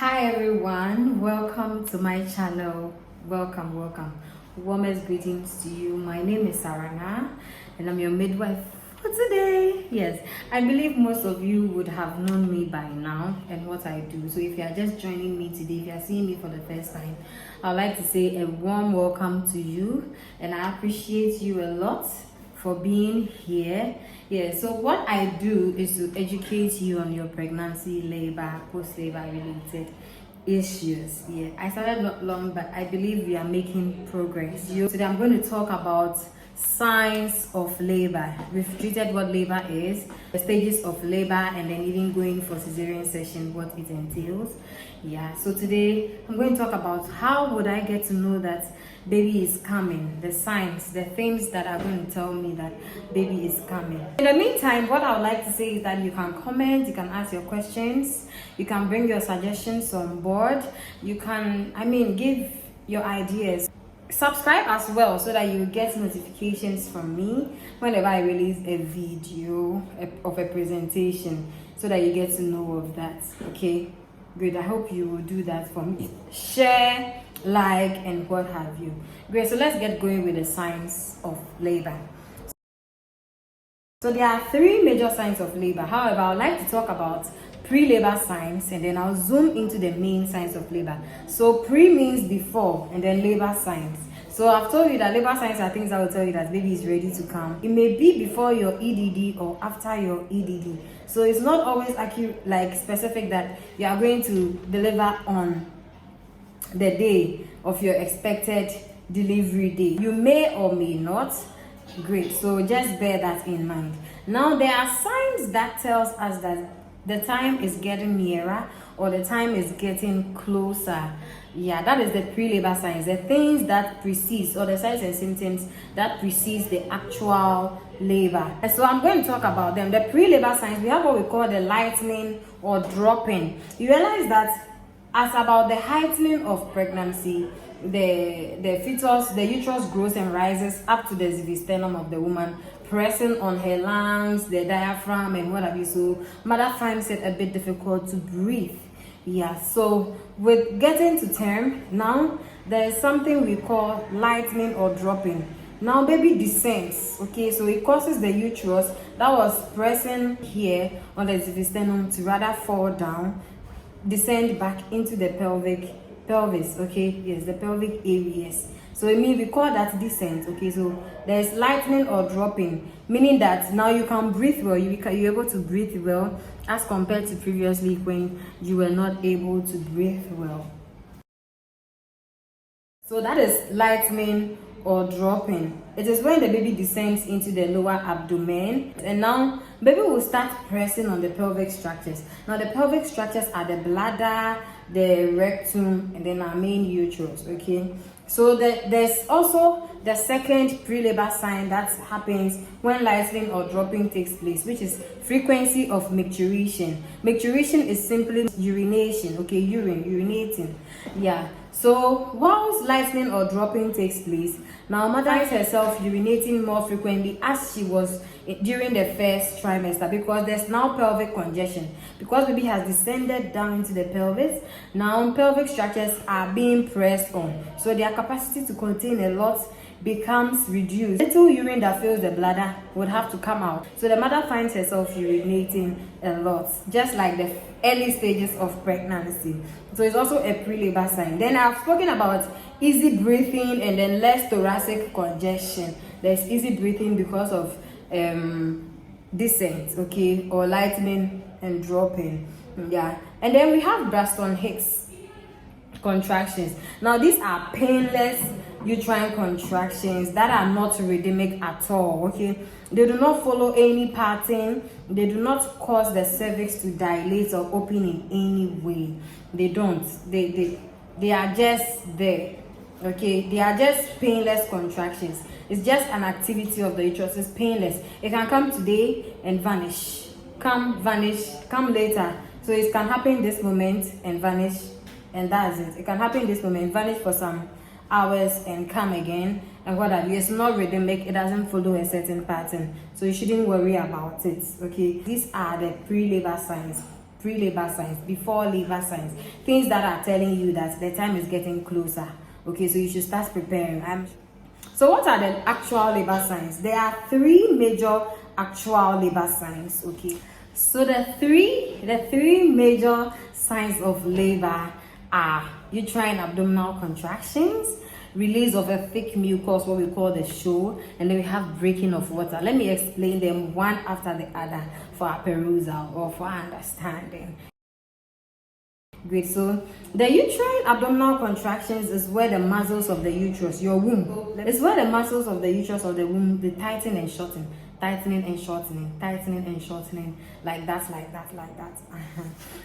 Hi everyone, welcome to my channel. Welcome. Warmest greetings to you. My name is Sarana and I'm your midwife for today. Yes, I believe most of you would have known me by now and what I do. So if you are just joining me today, if you are seeing me for the first time, I'd like to say a warm welcome to you and I appreciate you a lot for being here. Yeah, so what I do is to educate you on your pregnancy, labor, post-labor related issues. Yeah, I started not long, but I believe we are making progress. Today I'm going to talk about signs of labor. We've treated what labor is, the stages of labor, and then even going for cesarean section, what it entails. Yeah, so today I'm going to talk about how would I get to know that baby is coming, the signs, the things that are going to tell me that baby is coming. In the meantime, what I would like to say is that you can comment, you can ask your questions, you can bring your suggestions on board, you can, give your ideas. Subscribe as well so that you get notifications from me whenever I release a video of a presentation, so that you get to know of that. Okay, good. I hope you will do that for me. Share, like, and what have you. Great. So let's get going with the signs of labor. So there are three major signs of labor. However, I would like to talk about pre-labor signs and then I'll zoom into the main signs of labor. So pre means before and then labor signs. So I've told you that labor signs are things that will tell you that baby is ready to come. It may be before your EDD or after your EDD. So it's not always accurate, like specific that you are going to deliver on the day of your expected delivery day. You may or may not. Great, so just bear that in mind. Now there are signs that tells us that the time is getting nearer or the time is getting closer. Yeah, that is the pre-labor signs, the things that precedes, or the signs and symptoms that precedes the actual labor. And so I'm going to talk about them. The pre-labor signs, we have what we call the lightening or dropping. You realize that as about the heightening of pregnancy, the fetus, the uterus grows and rises up to the xivisternum of the woman, pressing on her lungs, the diaphragm, and what have you. So mother finds it a bit difficult to breathe. Yeah, so with getting to term, now there is something we call lightening or dropping. Now baby descends. Okay, so it causes the uterus that was pressing here on the xivisternum to rather fall down, descend back into the pelvis. Okay, yes, the pelvic areas. So it means we call that descent. Okay, so there's lightening or dropping, meaning that now you can breathe well. You're able to breathe well as compared to previously when you were not able to breathe well. So that is lightening or dropping. It is when the baby descends into the lower abdomen, and now baby will start pressing on the pelvic structures. Now the pelvic structures are the bladder, the rectum, and then our main uterus. Okay, so there's also the second pre-labor sign that happens when lightening or dropping takes place, which is frequency of micturition. Micturition is simply urination. Okay, urinating. Yeah. So whilst lightening or dropping takes place, now mother finds herself urinating more frequently as she was during the first trimester, because there's now pelvic congestion. Because baby has descended down into the pelvis, now pelvic structures are being pressed on, so their capacity to contain a lot becomes reduced. Little urine that fills the bladder would have to come out, so the mother finds herself urinating a lot, just like the early stages of pregnancy. So it's also a pre-labor sign. Then I've spoken about easy breathing and then less thoracic congestion. There's easy breathing because of descent, okay, or lightening and dropping. Yeah, and then we have Braxton Hicks contractions. Now these are painless uterine contractions that are not rhythmic at all. Okay, they do not follow any pattern, they do not cause the cervix to dilate or open in any way. They don't, they are just there. Okay, they are just painless contractions. It's just an activity of the uterus. It's painless. It can come today and vanish, vanish, come later. So it can happen this moment and vanish, and that's it. It can happen this moment, vanish for some hours and come again, and what have you. It's not rhythmic, it doesn't follow a certain pattern, so you shouldn't worry about it. Okay, these are the pre-labor signs. pre-labor signs, before labor signs, things that are telling you that the time is getting closer. Okay, so you should start preparing. So what are the actual labor signs? There are 3 major actual labor signs. Okay, so the three major signs of labor are uterine abdominal contractions, release of a thick mucus, what we call the show, and then we have breaking of water. Let me explain them one after the other for our perusal or for our understanding. Great. So the uterine abdominal contractions is where the muscles of the uterus, your womb, it's where the muscles of the uterus of the womb, they tighten and shorten, tightening and shortening, tightening and shortening, like that.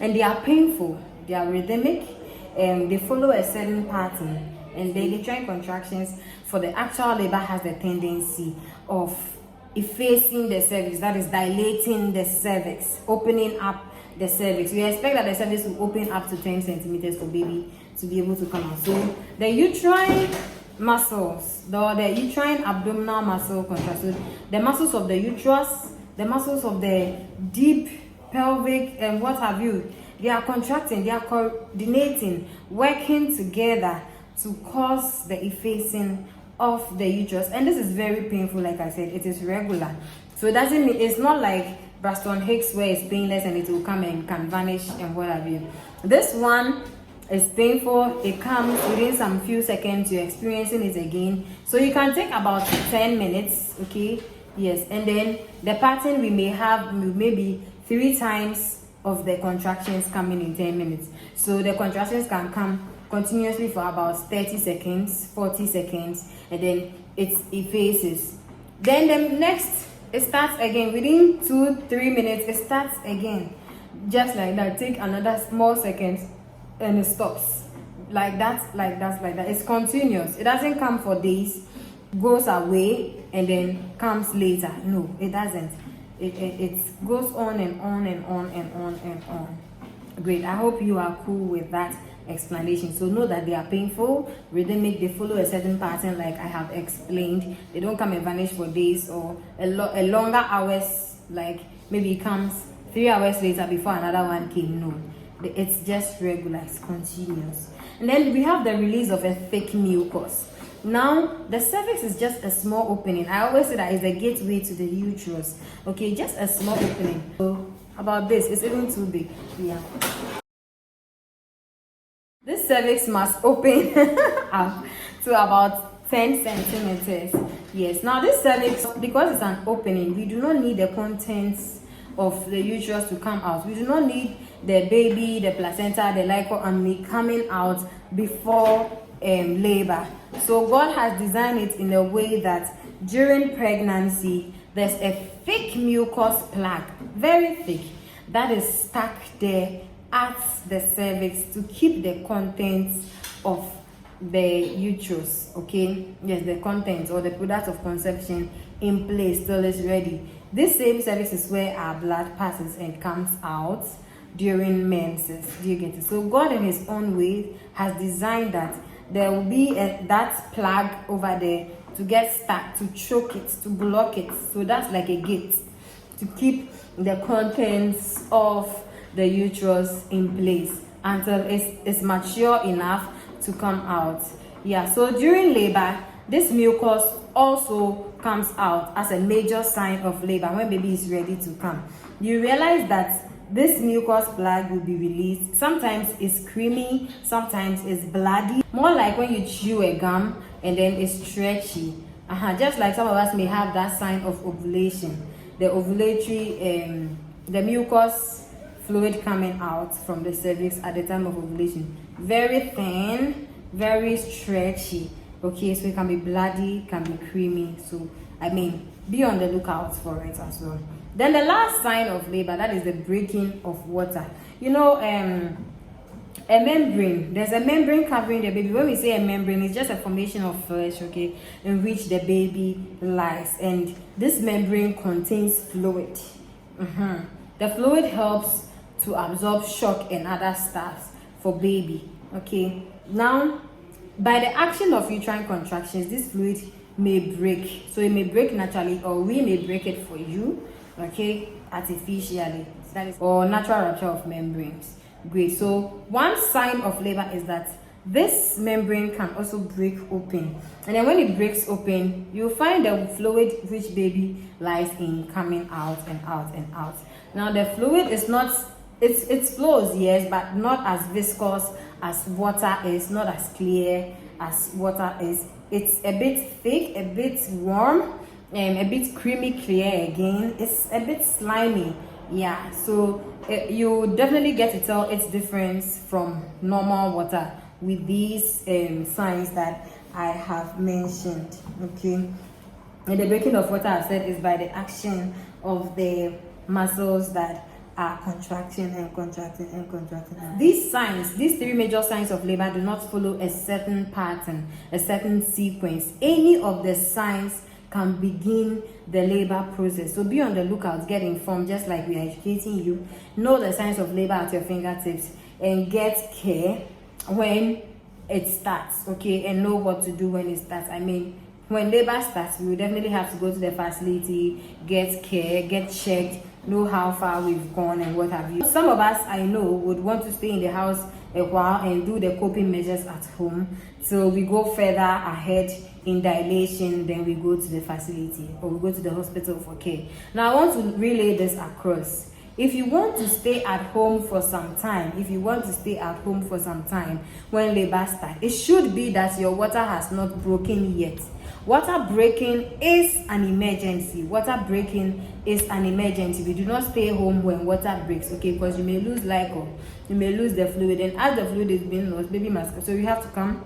And they are painful, they are rhythmic, and they follow a certain pattern. And the uterine contractions for the actual labor has the tendency of effacing the cervix, that is dilating the cervix, opening up the cervix. We expect that the cervix will open up to 10 centimeters for baby to be able to come out. So the uterine muscles, the uterine abdominal muscle contractions, the muscles of the uterus, the muscles of the deep pelvic and what have you, they are contracting, they are coordinating, working together to cause the effacing of the uterus. And this is very painful. Like I said, it is regular, so it doesn't mean, it's not like Braxton Hicks where it's painless and it will come and can vanish and what have you. This one is painful. It comes within some few seconds, you're experiencing it again, so you can take about 10 minutes. Okay, yes. And then the pattern we may have maybe 3 times of the contractions coming in 10 minutes. So the contractions can come continuously for about 30 seconds, 40 seconds, and then it effaces. Then the next, it starts again within 2-3 minutes. It starts again, just like that. Take another small seconds, and it stops. Like that. It's continuous. It doesn't come for days, goes away, and then comes later. No, it doesn't. It goes on and on and on and on and on. Great. I hope you are cool with that explanation. So know that they are painful, rhythmic, they follow a certain pattern like I have explained. They don't come and vanish for days or a longer hours, like maybe it comes 3 hours later before another one came. No, it's just regular, it's continuous. And then we have the release of a thick mucus. Now the cervix is just a small opening. I always say that is the gateway to the uterus. Okay, just a small opening. So about this, it's even too big. Yeah, this cervix must open up to about 10 centimeters. Yes. Now this cervix, because it's an opening, we do not need the contents of the uterus to come out. We do not need the baby, the placenta, the liquor coming out before labor. So God has designed it in a way that during pregnancy, there's a thick mucus plug, very thick, that is stuck there at the cervix to keep the contents of the uterus, okay, yes, the contents or the product of conception in place till it's ready. This same cervix is where our blood passes and comes out during menses. Do you get it? So God in his own way has designed that there will be that plug over there to get stuck, to choke it, to block it. So that's like a gate to keep the contents of the uterus in place until it's mature enough to come out. Yeah, so during labor, this mucus also comes out as a major sign of labor when baby is ready to come. You realize that this mucus plug will be released. Sometimes it's creamy, sometimes it's bloody, more like when you chew a gum and then it's stretchy. Just like some of us may have that sign of ovulation, the ovulatory, the mucus fluid coming out from the cervix at the time of ovulation. Very thin, very stretchy. Okay, so it can be bloody, can be creamy. So I mean, be on the lookout for it as well. Then the last sign of labor, that is the breaking of water. You know, a membrane, there's a membrane covering the baby. When we say a membrane, it's just a formation of flesh, okay, in which the baby lies, and this membrane contains fluid. The fluid helps to absorb shock and other stuff for baby. Okay, now by the action of uterine contractions, this fluid may break. So it may break naturally, or we may break it for you, okay, artificially. that is, or natural rupture of membranes. Great. So one sign of labor is that this membrane can also break open, and then when it breaks open, you find the fluid which baby lies in coming out and out and out. Now the fluid is not, it flows, yes, but not as viscous as water is, not as clear as water is. It's a bit thick, a bit warm, a bit creamy clear again. It's a bit slimy. Yeah, so you definitely get to tell its difference from normal water with these signs that I have mentioned. Okay, and the breaking of water, I've said, is by the action of the muscles that are contracting and contracting and contracting. These signs, these three major signs of labor, do not follow a certain pattern, a certain sequence. Any of the signs can begin the labor process. So be on the lookout, get informed, just like we are educating you. Know the signs of labor at your fingertips and get care when it starts, okay? And know what to do when it starts. I mean, when labor starts, we will definitely have to go to the facility, get care, get checked, know how far we've gone and what have you. Some of us, I know, would want to stay in the house a while and do the coping measures at home. So we go further ahead in dilation, then we go to the facility or we go to the hospital for care. Now I want to relay this across. If you want to stay at home for some time, when labor starts, it should be that your water has not broken yet. Water breaking is an emergency. We do not stay home when water breaks, okay? Because you may lose glycol, you may lose the fluid, and as the fluid is being lost, baby must. So you have to come.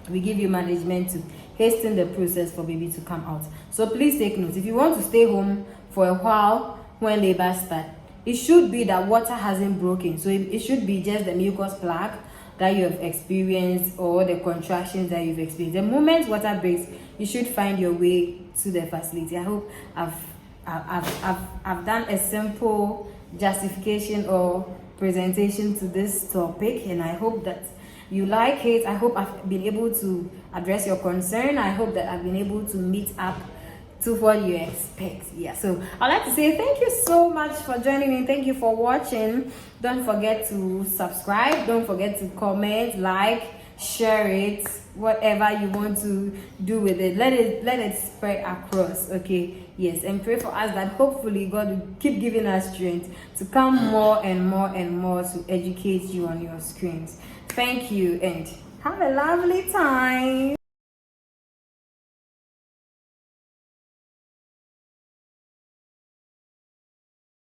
We give you management to hasten the process for baby to come out. So please take note. If you want to stay home for a while when labor starts, it should be that water hasn't broken. So it should be just the mucus plug that you have experienced or the contractions that you've experienced. The moment water breaks, you should find your way to the facility. I hope I've done a simple justification or presentation to this topic, and I hope that you like it. I hope I've been able to address your concern. I hope that I've been able to meet up to what you expect. Yeah, so I'd like to say thank you so much for joining me. Thank you for watching. Don't forget to subscribe. Don't forget to comment, like, share it, whatever you want to do with it. Let it spread across, okay? Yes, and pray for us that hopefully God will keep giving us strength to come more and more and more to educate you on your screens. Thank you and have a lovely time.